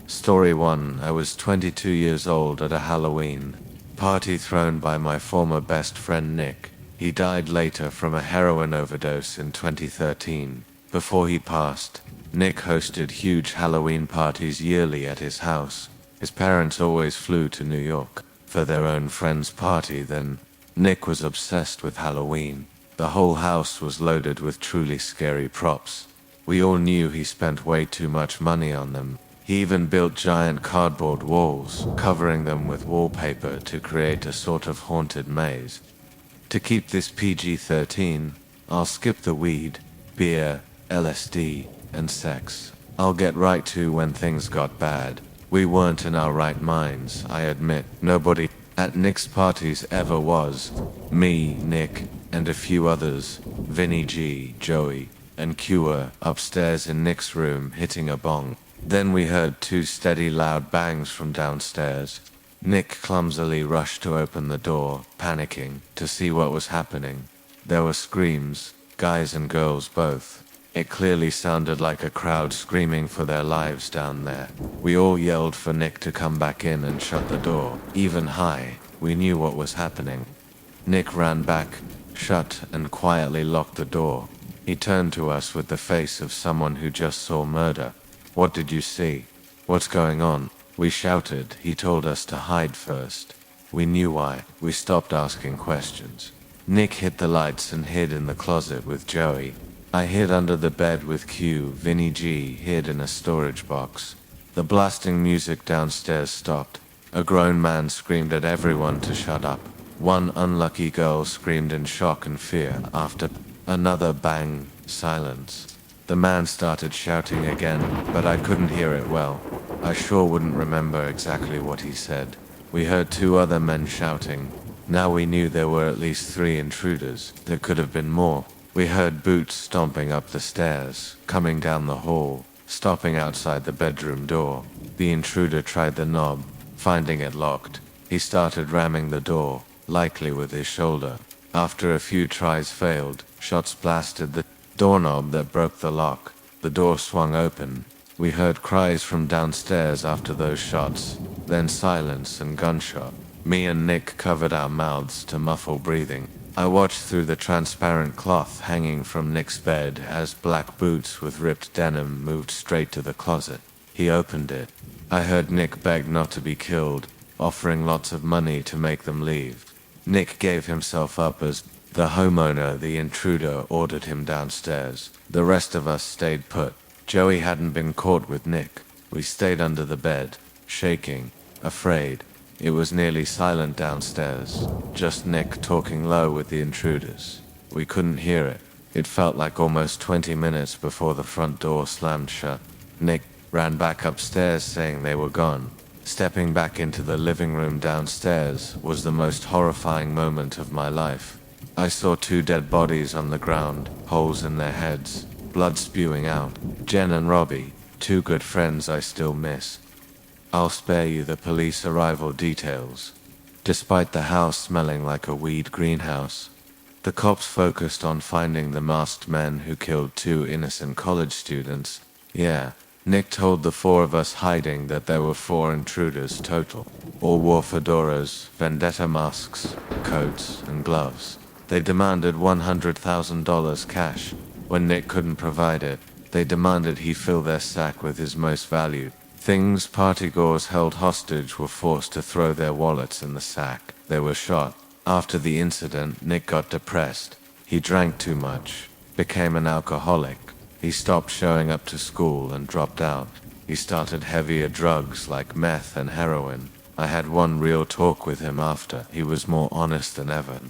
Story 1. I was 22 years old at a Halloween party thrown by my former best friend Nick. He died later from a heroin overdose in 2013. Before he passed, Nick hosted huge Halloween parties yearly at his house. His parents always flew to New York for their own friend's party then. Nick was obsessed with Halloween. The whole house was loaded with truly scary props. We all knew he spent way too much money on them. He even built giant cardboard walls, covering them with wallpaper to create a sort of haunted maze. To keep this PG-13, I'll skip the weed, beer, LSD, and sex. I'll get right to when things got bad. We weren't in our right minds, I admit. Nobody at Nick's parties ever was. Me, Nick, and a few others, Vinny G, Joey, and Q were upstairs in Nick's room hitting a bong. Then we heard two steady loud bangs from downstairs. Nick clumsily rushed to open the door, panicking, to see what was happening. There were screams, guys and girls both. It clearly sounded like a crowd screaming for their lives down there. We all yelled for Nick to come back in and shut the door. Even high, we knew what was happening. Nick ran back, shut and quietly locked the door. He turned to us with the face of someone who just saw murder. "What did you see? What's going on?" We shouted. He told us to hide first. We knew why. We stopped asking questions. Nick hit the lights and hid in the closet with Joey. I hid under the bed with Q. Vinny G hid in a storage box. The blasting music downstairs stopped. A grown man screamed at everyone to shut up. One unlucky girl screamed in shock and fear. After another bang, silence. The man started shouting again, but I couldn't hear it well. I sure wouldn't remember exactly what he said. We heard two other men shouting. Now we knew there were at least 3 intruders. There could have been more. We heard boots stomping up the stairs, coming down the hall, stopping outside the bedroom door. The intruder tried the knob, finding it locked. He started ramming the door, likely with his shoulder. After a few tries failed, shots blasted the doorknob that broke the lock. The door swung open. We heard cries from downstairs after those shots, then silence and gunshot. Me and Nick covered our mouths to muffle breathing. I watched through the transparent cloth hanging from Nick's bed as black boots with ripped denim moved straight to the closet. He opened it. I heard Nick beg not to be killed, offering lots of money to make them leave. Nick gave himself up as the homeowner. The intruder ordered him downstairs. The rest of us stayed put. Joey hadn't been caught with Nick. We stayed under the bed, shaking, afraid. It was nearly silent downstairs, just Nick talking low with the intruders. We couldn't hear it. It felt like almost 20 minutes before the front door slammed shut. Nick ran back upstairs saying they were gone. Stepping back into the living room downstairs was the most horrifying moment of my life. I saw 2 dead bodies on the ground, holes in their heads, blood spewing out. Jen and Robbie, 2 good friends I still miss. I'll spare you the police arrival details. Despite the house smelling like a weed greenhouse, the cops focused on finding the masked men who killed 2 innocent college students. Yeah, Nick told the 4 of us hiding that there were 4 intruders total. All wore fedoras, vendetta masks, coats, and gloves. They demanded $100,000 cash. When Nick couldn't provide it, they demanded he fill their sack with his most valued things. Partygoers held hostage were forced to throw their wallets in the sack. They were shot. After the incident, Nick got depressed. He drank too much, became an alcoholic. He stopped showing up to school and dropped out. He started heavier drugs like meth and heroin. I had one real talk with him after. He was more honest than ever.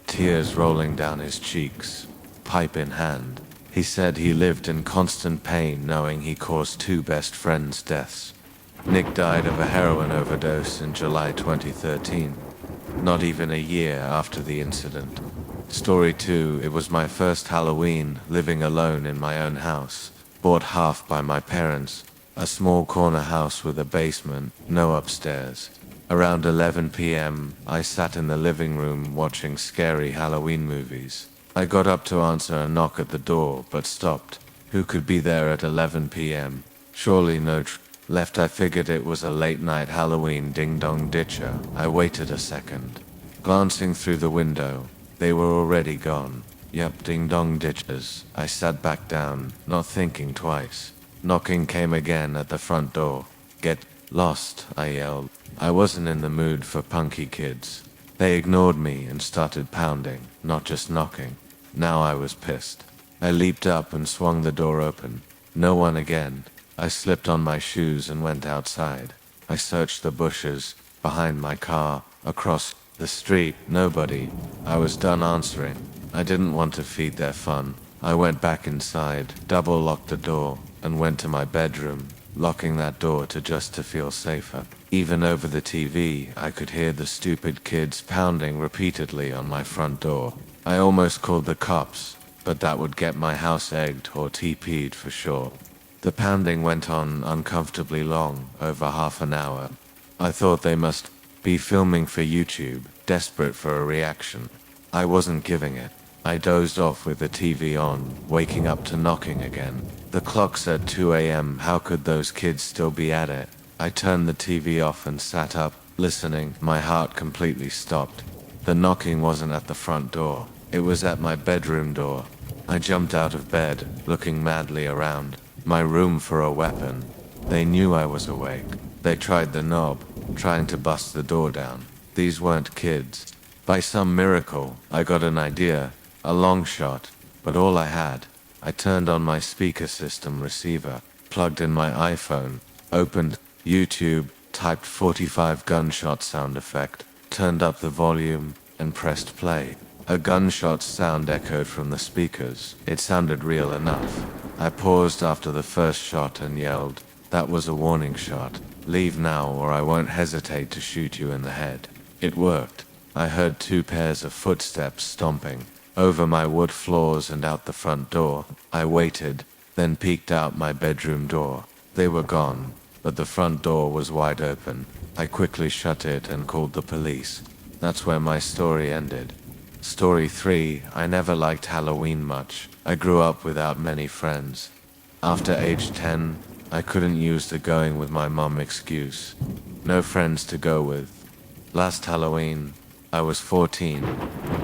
Tears rolling down his cheeks, pipe in hand. He said he lived in constant pain knowing he caused 2 best friends' deaths. Nick died of a heroin overdose in July 2013, not even a year after the incident. Story 2. It was my first Halloween, living alone in my own house, bought half by my parents, a small corner house with a basement, no upstairs. Around 11 p.m., I sat in the living room watching scary Halloween movies. I got up to answer a knock at the door, but stopped. Who could be there at 11 p.m.? Surely no Left. I figured it was a late night Halloween ding-dong ditcher. I waited a second. Glancing through the window, they were already gone. Yep, ding-dong ditchers. I sat back down, not thinking twice. Knocking came again at the front door. Get lost, I yelled. I wasn't in the mood for punky kids. They ignored me and started pounding, not just knocking. Now I was pissed. I leaped up and swung the door open. No one again. I slipped on my shoes and went outside. I searched the bushes, behind my car, across the street. Nobody. I was done answering. I didn't want to feed their fun. I went back inside, double-locked the door, and went to my bedroom, locking that door to feel safer. Even over the TV, I could hear the stupid kids pounding repeatedly on my front door. I almost called the cops, but that would get my house egged or TP'd for sure. The pounding went on uncomfortably long, over half an hour. I thought they must be filming for YouTube, desperate for a reaction. I wasn't giving it. I dozed off with the TV on, waking up to knocking again. The clock said 2 a.m. How could those kids still be at it? I turned the TV off and sat up, listening. My heart completely stopped. The knocking wasn't at the front door. It was at my bedroom door. I jumped out of bed, looking madly around. My room for a weapon. They knew I was awake. They tried the knob, trying to bust the door down. These weren't kids. By some miracle, I got an idea, a long shot, but all I had. I turned on my speaker system receiver, plugged in my iPhone, opened YouTube, typed 45 gunshot sound effect, turned up the volume, and pressed play. A gunshot sound echoed from the speakers. It sounded real enough. I paused after the first shot and yelled, "That was a warning shot. Leave now or I won't hesitate to shoot you in the head." It worked. I heard 2 pairs of footsteps stomping over my wood floors and out the front door. I waited, then peeked out my bedroom door. They were gone, but the front door was wide open. I quickly shut it and called the police. That's where my story ended. Story 3, I never liked Halloween much. I grew up without many friends. After age 10, I couldn't use the going with my mom excuse. No friends to go with. Last Halloween, I was 14.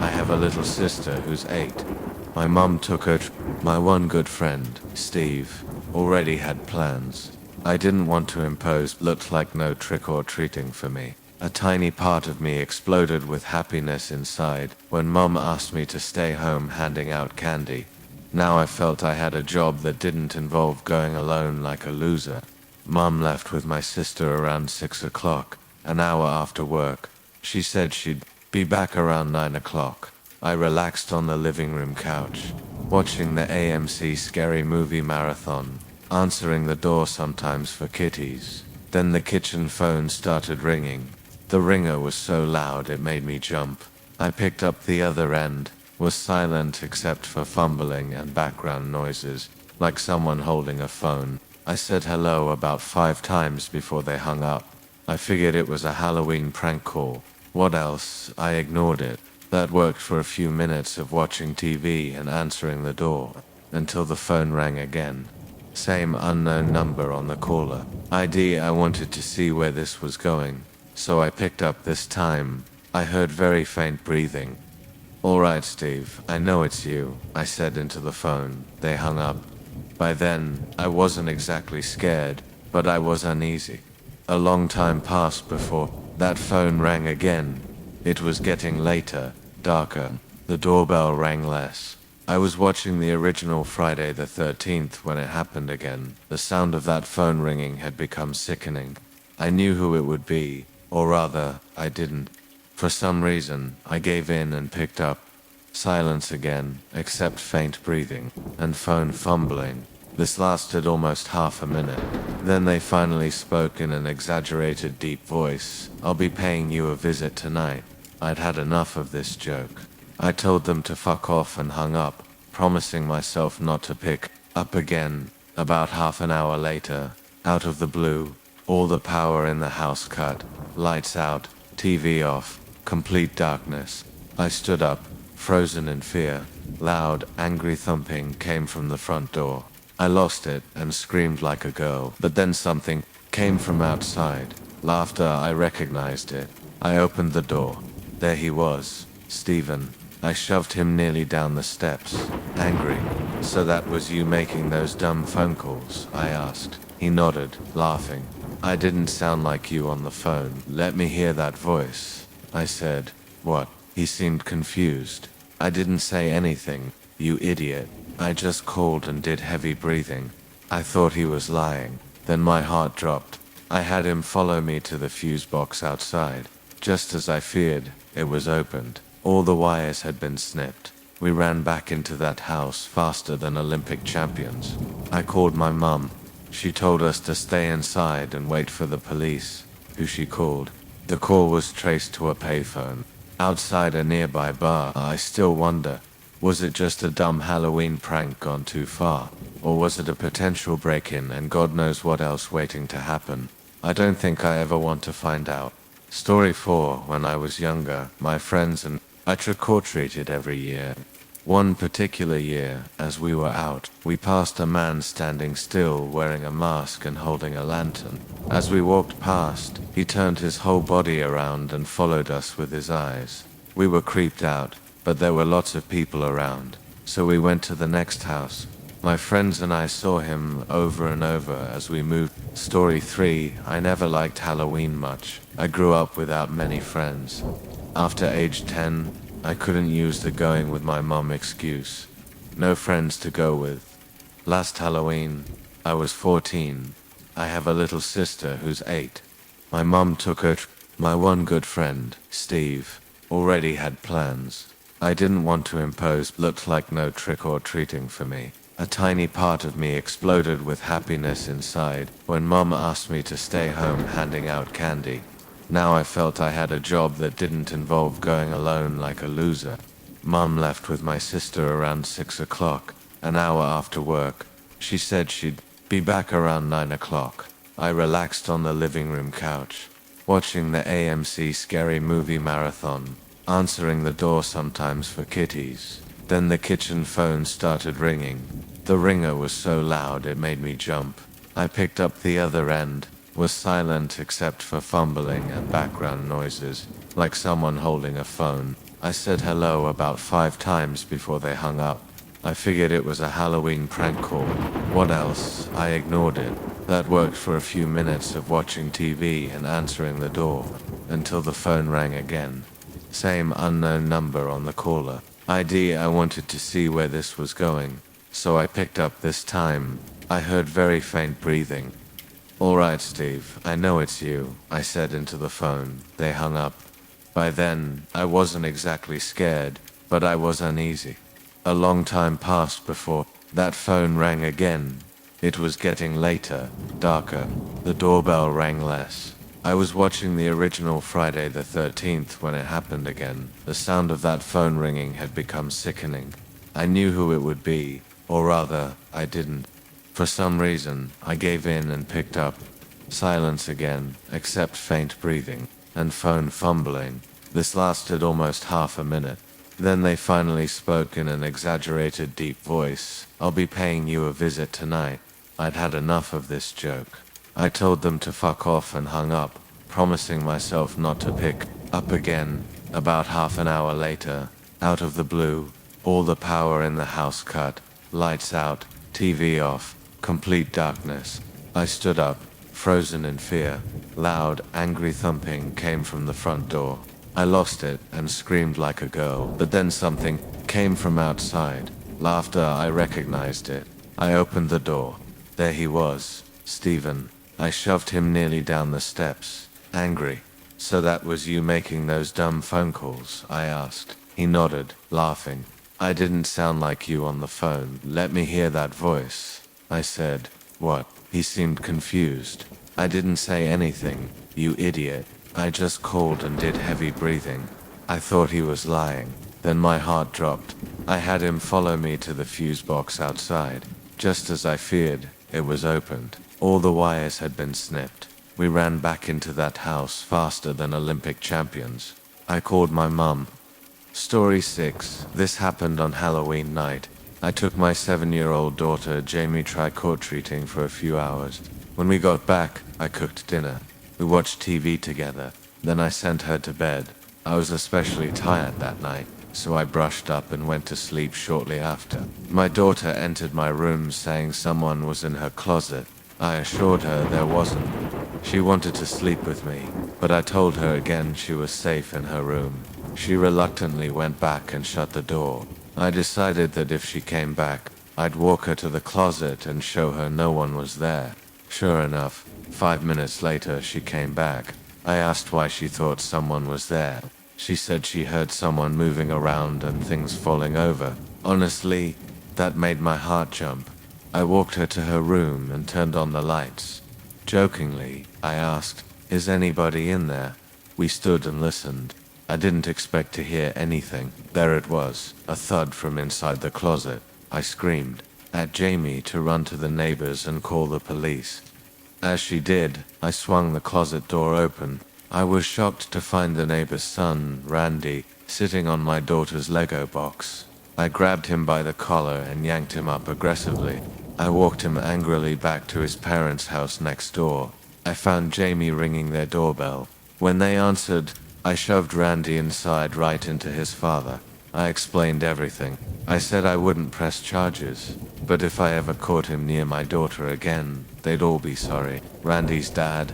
I have a little sister who's 8. My mom took her. My one good friend, Steve, already had plans. I didn't want to impose. Looked like no trick-or-treating for me. A tiny part of me exploded with happiness inside when Mom asked me to stay home handing out candy. Now I felt I had a job that didn't involve going alone like a loser. Mom left with my sister around 6 o'clock, an hour after work. She said she'd be back around 9 o'clock. I relaxed on the living room couch, watching the AMC Scary Movie marathon, answering the door sometimes for kitties. Then the kitchen phone started ringing. The ringer was so loud it made me jump. I picked up the other end, was silent except for fumbling and background noises, like someone holding a phone. I said hello about 5 times before they hung up. I figured it was a Halloween prank call. What else? I ignored it. That worked for a few minutes of watching TV and answering the door, until the phone rang again. Same unknown number on the caller ID. I wanted to see where this was going, so I picked up this time. I heard very faint breathing. "All right, Steve, I know it's you," I said into the phone. They hung up. By then, I wasn't exactly scared, but I was uneasy. A long time passed before that phone rang again. It was getting later, darker. The doorbell rang less. I was watching the original Friday the 13th when it happened again. The sound of that phone ringing had become sickening. I knew who it would be, or rather, I didn't. For some reason, I gave in and picked up. Silence again, except faint breathing, and phone fumbling. This lasted almost half a minute. Then they finally spoke in an exaggerated deep voice. "I'll be paying you a visit tonight." I'd had enough of this joke. I told them to fuck off and hung up, promising myself not to pick up again. About half an hour later, out of the blue, all the power in the house cut, lights out, TV off, complete darkness. I stood up, frozen in fear. Loud, angry thumping came from the front door. I lost it and screamed like a girl, but then something came from outside. Laughter, I recognized it. I opened the door. There he was, Stephen. I shoved him nearly down the steps, angry. So that was you making those dumb phone calls? I asked. He nodded, laughing. I didn't sound like you on the phone. Let me hear that voice, I said. What? He seemed confused. I didn't say anything, you idiot. I just called and did heavy breathing. I thought he was lying. Then my heart dropped. I had him follow me to the fuse box outside. Just as I feared, it was opened. All the wires had been snipped. We ran back into that house faster than Olympic champions. I called my mum. She told us to stay inside and wait for the police, who she called. The call was traced to a payphone outside a nearby bar. I still wonder, was it just a dumb Halloween prank gone too far? Or was it a potential break-in and God knows what else waiting to happen? I don't think I ever want to find out. Story 4. When I was younger, my friends and I trick-or-treated every year. One particular year, as we were out, we passed a man standing still wearing a mask and holding a lantern. As we walked past, he turned his whole body around and followed us with his eyes. We were creeped out, but there were lots of people around, so we went to the next house. My friends and I saw him over and over as we moved. Story 3. I never liked Halloween much. I grew up without many friends. After age 10, I couldn't use the going with my mom excuse. No friends to go with. Last Halloween, I was 14. I have a little sister who's 8. My mom took her. My one good friend, Steve, already had plans. I didn't want to impose. Looked like no trick-or-treating for me. A tiny part of me exploded with happiness inside when Mom asked me to stay home handing out candy. Now I felt I had a job that didn't involve going alone like a loser. Mom left with my sister around 6 o'clock, an hour after work. She said she'd be back around 9 o'clock. I relaxed on the living room couch, watching the AMC scary movie marathon, answering the door sometimes for kitties. Then the kitchen phone started ringing. The ringer was so loud it made me jump. I picked up the other end. Was silent except for fumbling and background noises, like someone holding a phone. I said hello about 5 times before they hung up. I figured it was a Halloween prank call. What else? I ignored it. That worked for a few minutes of watching TV and answering the door, until the phone rang again. Same unknown number on the caller ID. I wanted to see where this was going, so I picked up this time. I heard very faint breathing. "All right, Steve, I know it's you," I said into the phone. They hung up. By then, I wasn't exactly scared, but I was uneasy. A long time passed before that phone rang again. It was getting later, darker. The doorbell rang less. I was watching the original Friday the 13th when it happened again. The sound of that phone ringing had become sickening. I knew who it would be, or rather, I didn't. For some reason, I gave in and picked up. Silence again, except faint breathing and phone fumbling. This lasted almost half a minute. Then they finally spoke in an exaggerated deep voice. "I'll be paying you a visit tonight." I'd had enough of this joke. I told them to fuck off and hung up, promising myself not to pick up again. About half an hour later, out of the blue, all the power in the house cut, lights out, TV off. Complete darkness. I stood up, frozen in fear. Loud, angry thumping came from the front door. I lost it and screamed like a girl, but then something came from outside. Laughter, I recognized it. I opened the door. There he was, Stephen. I shoved him nearly down the steps, angry. "So that was you making those dumb phone calls?" I asked. He nodded, laughing. "I didn't sound like you on the phone. Let me hear that voice," I said. "What?" He seemed confused. I didn't say anything, you idiot. I just called and did heavy breathing. I thought he was lying. Then my heart dropped. I had him follow me to the fuse box outside. Just as I feared, it was opened. All the wires had been snipped. We ran back into that house faster than Olympic champions. I called my mum. Story 6. This happened on Halloween night. I took my 7-year-old daughter Jamie trick-or-treating for a few hours. When we got back, I cooked dinner. We watched TV together. Then I sent her to bed. I was especially tired that night, so I brushed up and went to sleep shortly after. My daughter entered my room saying someone was in her closet. I assured her there wasn't. She wanted to sleep with me, but I told her again she was safe in her room. She reluctantly went back and shut the door. I decided that if she came back, I'd walk her to the closet and show her no one was there. Sure enough, 5 minutes later she came back. I asked why she thought someone was there. She said she heard someone moving around and things falling over. Honestly, that made my heart jump. I walked her to her room and turned on the lights. Jokingly, I asked, "Is anybody in there?" We stood and listened. I didn't expect to hear anything. There it was, a thud from inside the closet. I screamed at Jamie to run to the neighbors and call the police. As she did, I swung the closet door open. I was shocked to find the neighbor's son, Randy, sitting on my daughter's Lego box. I grabbed him by the collar and yanked him up aggressively. I walked him angrily back to his parents' house next door. I found Jamie ringing their doorbell. When they answered, I shoved Randy inside right into his father. I explained everything. I said I wouldn't press charges, but if I ever caught him near my daughter again, they'd all be sorry. Randy's dad,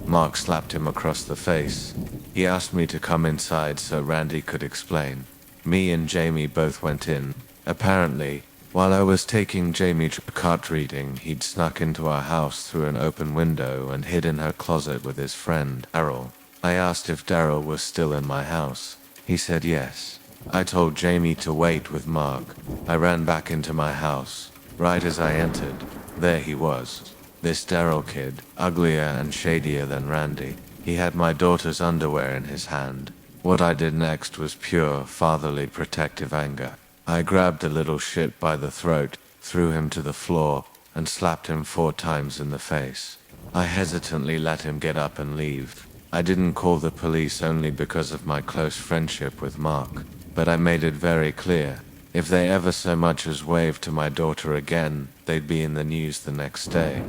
Mark, slapped him across the face. He asked me to come inside so Randy could explain. Me and Jamie both went in. Apparently, while I was taking Jamie trick-or-treat reading, he'd snuck into our house through an open window and hid in her closet with his friend, Daryl. I asked if Daryl was still in my house. He said yes. I told Jamie to wait with Mark. I ran back into my house. Right as I entered, there he was. This Daryl kid, uglier and shadier than Randy. He had my daughter's underwear in his hand. What I did next was pure, fatherly protective anger. I grabbed the little shit by the throat, threw him to the floor, and slapped him 4 times in the face. I hesitantly let him get up and leave. I didn't call the police only because of my close friendship with Mark, but I made it very clear, if they ever so much as waved to my daughter again, they'd be in the news the next day.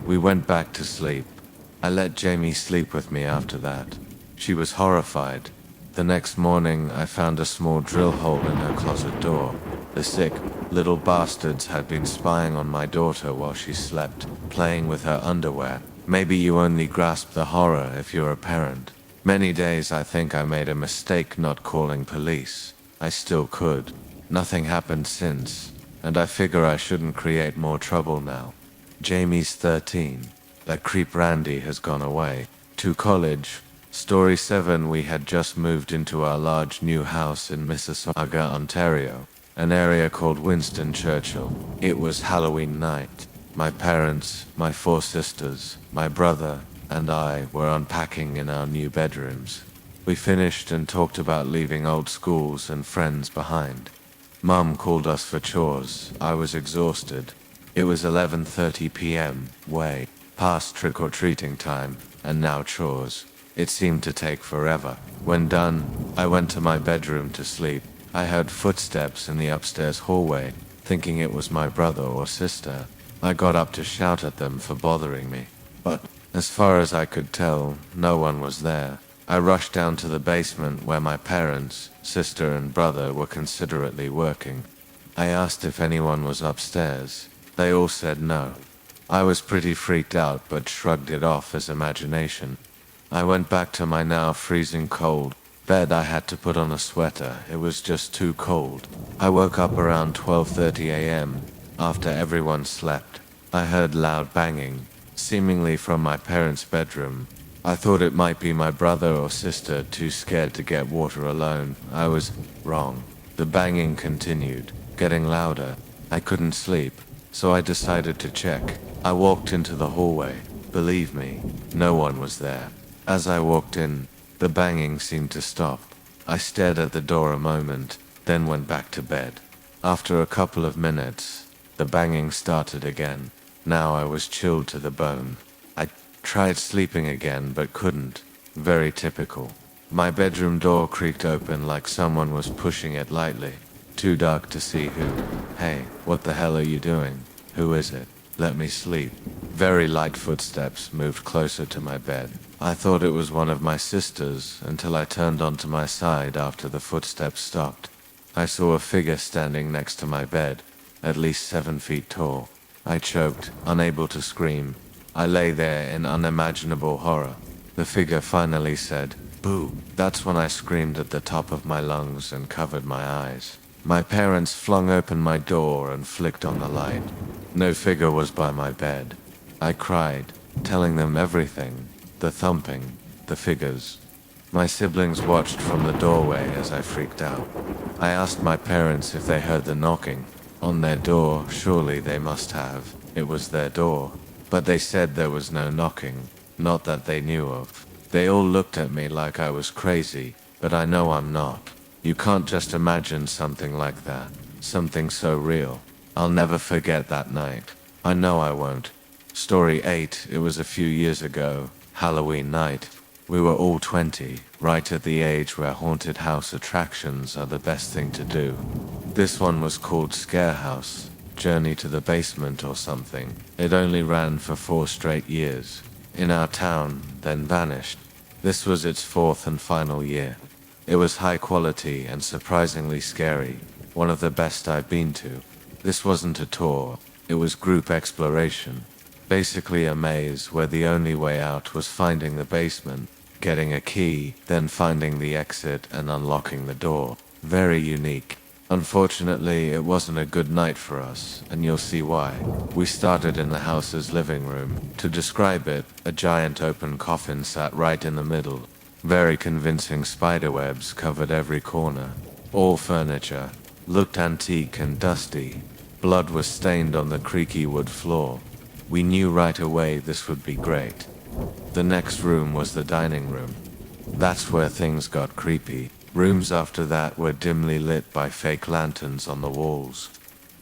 We went back to sleep. I let Jamie sleep with me after that. She was horrified. The next morning, I found a small drill hole in her closet door. The sick, little bastards had been spying on my daughter while she slept, playing with her underwear. Maybe you only grasp the horror if you're a parent. Many days I think I made a mistake not calling police. I still could. Nothing happened since, and I figure I shouldn't create more trouble now. Jamie's 13. That creep Randy has gone away. To college. Story 7. We had just moved into our large new house in Mississauga, Ontario, an area called Winston Churchill. It was Halloween night. My parents, my 4 sisters, my brother, and I were unpacking in our new bedrooms. We finished and talked about leaving old schools and friends behind. Mum called us for chores. I was exhausted. It was 11:30 p.m., way past trick-or-treating time, and now chores. It seemed to take forever. When done, I went to my bedroom to sleep. I heard footsteps in the upstairs hallway, thinking it was my brother or sister. I got up to shout at them for bothering me, but as far as I could tell, no one was there. I rushed down to the basement where my parents, sister and brother were considerately working. I asked if anyone was upstairs. They all said no. I was pretty freaked out but shrugged it off as imagination. I went back to my now freezing cold bed. I had to put on a sweater. It was just too cold. I woke up around 12:30 a.m. after everyone slept. I heard loud banging, seemingly from my parents' bedroom. I thought it might be my brother or sister, too scared to get water alone. I was wrong. The banging continued, getting louder. I couldn't sleep, so I decided to check. I walked into the hallway. Believe me, no one was there. As I walked in, the banging seemed to stop. I stared at the door a moment, then went back to bed. After a couple of minutes, the banging started again. Now I was chilled to the bone. I tried sleeping again but couldn't. Very typical. My bedroom door creaked open like someone was pushing it lightly. Too dark to see who. Hey, what the hell are you doing? Who is it? Let me sleep. Very light footsteps moved closer to my bed. I thought it was one of my sisters until I turned onto my side after the footsteps stopped. I saw a figure standing next to my bed, at least 7 feet tall. I choked, unable to scream. I lay there in unimaginable horror. The figure finally said, "Boo." That's when I screamed at the top of my lungs and covered my eyes. My parents flung open my door and flicked on the light. No figure was by my bed. I cried, telling them everything, the thumping, the figures. My siblings watched from the doorway as I freaked out. I asked my parents if they heard the knocking on their door. Surely they must have. It was their door. But they said there was no knocking, not that they knew of. They all looked at me like I was crazy, but I know I'm not. You can't just imagine something like that, something so real. I'll never forget that night. I know I won't. Story 8, it was a few years ago, Halloween night. We were all 20, right at the age where haunted house attractions are the best thing to do. This one was called Scare House, Journey to the Basement or something. It only ran for 4 straight years. In our town, then vanished. This was its 4th and final year. It was high quality and surprisingly scary, one of the best I've been to. This wasn't a tour, it was group exploration. Basically a maze where the only way out was finding the basement, getting a key, then finding the exit and unlocking the door. Very unique. Unfortunately, it wasn't a good night for us, and you'll see why. We started in the house's living room. To describe it, a giant open coffin sat right in the middle. Very convincing spiderwebs covered every corner. All furniture looked antique and dusty. Blood was stained on the creaky wood floor. We knew right away this would be great. The next room was the dining room. That's where things got creepy. Rooms after that were dimly lit by fake lanterns on the walls.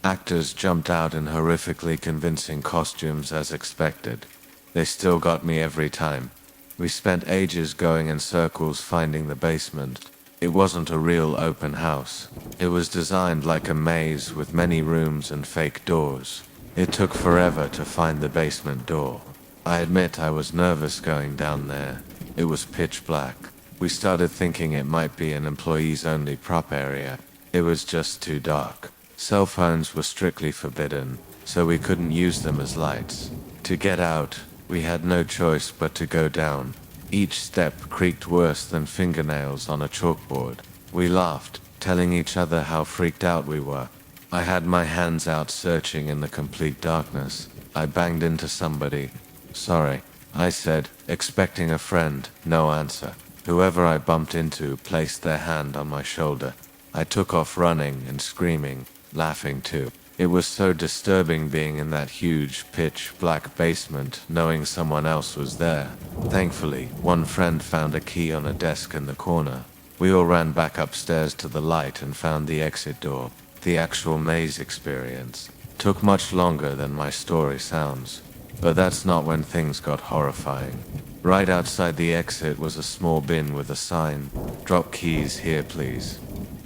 Actors jumped out in horrifically convincing costumes as expected. They still got me every time. We spent ages going in circles finding the basement. It wasn't a real open house. It was designed like a maze with many rooms and fake doors. It took forever to find the basement door. I admit I was nervous going down there. It was pitch black. We started thinking it might be an employees-only prop area. It was just too dark. Cell phones were strictly forbidden, so we couldn't use them as lights. To get out, we had no choice but to go down. Each step creaked worse than fingernails on a chalkboard. We laughed, telling each other how freaked out we were. I had my hands out searching in the complete darkness. I banged into somebody. "Sorry," I said, expecting a friend. No answer. Whoever I bumped into placed their hand on my shoulder. I took off running and screaming, laughing too. It was so disturbing being in that huge, pitch-black basement, knowing someone else was there. Thankfully, one friend found a key on a desk in the corner. We all ran back upstairs to the light and found the exit door. The actual maze experience took much longer than my story sounds. But that's not when things got horrifying. Right outside the exit was a small bin with a sign, "Drop keys here, please."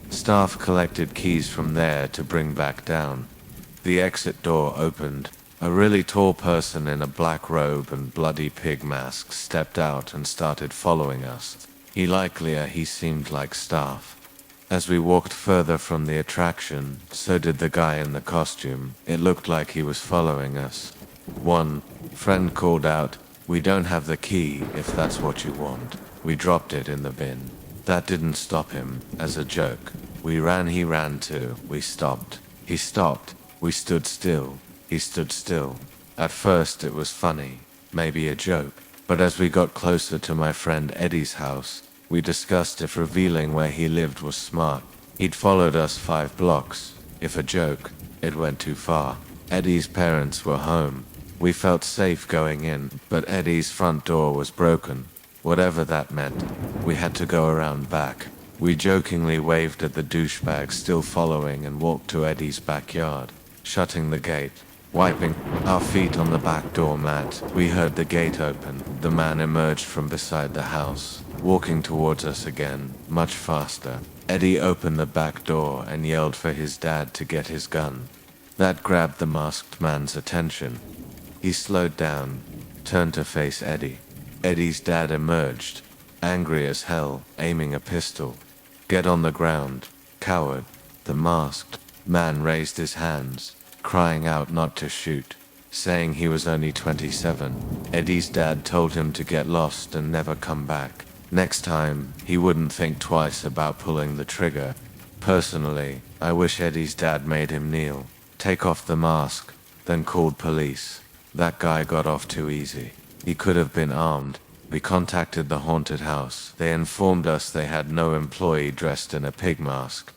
Staff collected keys from there to bring back down. The exit door opened. A really tall person in a black robe and bloody pig mask stepped out and started following us. He seemed like staff. As we walked further from the attraction, so did the guy in the costume. It looked like he was following us. One friend called out, "We don't have the key if that's what you want." We dropped it in the bin. That didn't stop him, as a joke. We ran, he ran too. We stopped. He stopped. We stood still. He stood still. At first it was funny, maybe a joke. But as we got closer to my friend Eddie's house, we discussed if revealing where he lived was smart. He'd followed us 5 blocks. If a joke, it went too far. Eddie's parents were home. We felt safe going in, but Eddie's front door was broken. Whatever that meant, we had to go around back. We jokingly waved at the douchebag still following and walked to Eddie's backyard, shutting the gate, wiping our feet on the back door mat. We heard the gate open. The man emerged from beside the house, walking towards us again, much faster. Eddie opened the back door and yelled for his dad to get his gun. That grabbed the masked man's attention. He slowed down, turned to face Eddie. Eddie's dad emerged, angry as hell, aiming a pistol. "Get on the ground, coward." The masked man raised his hands, crying out not to shoot, saying he was only 27. Eddie's dad told him to get lost and never come back. Next time, he wouldn't think twice about pulling the trigger. Personally, I wish Eddie's dad made him kneel, take off the mask, then called police. That guy got off too easy. He could have been armed. We contacted the haunted house. They informed us they had no employee dressed in a pig mask.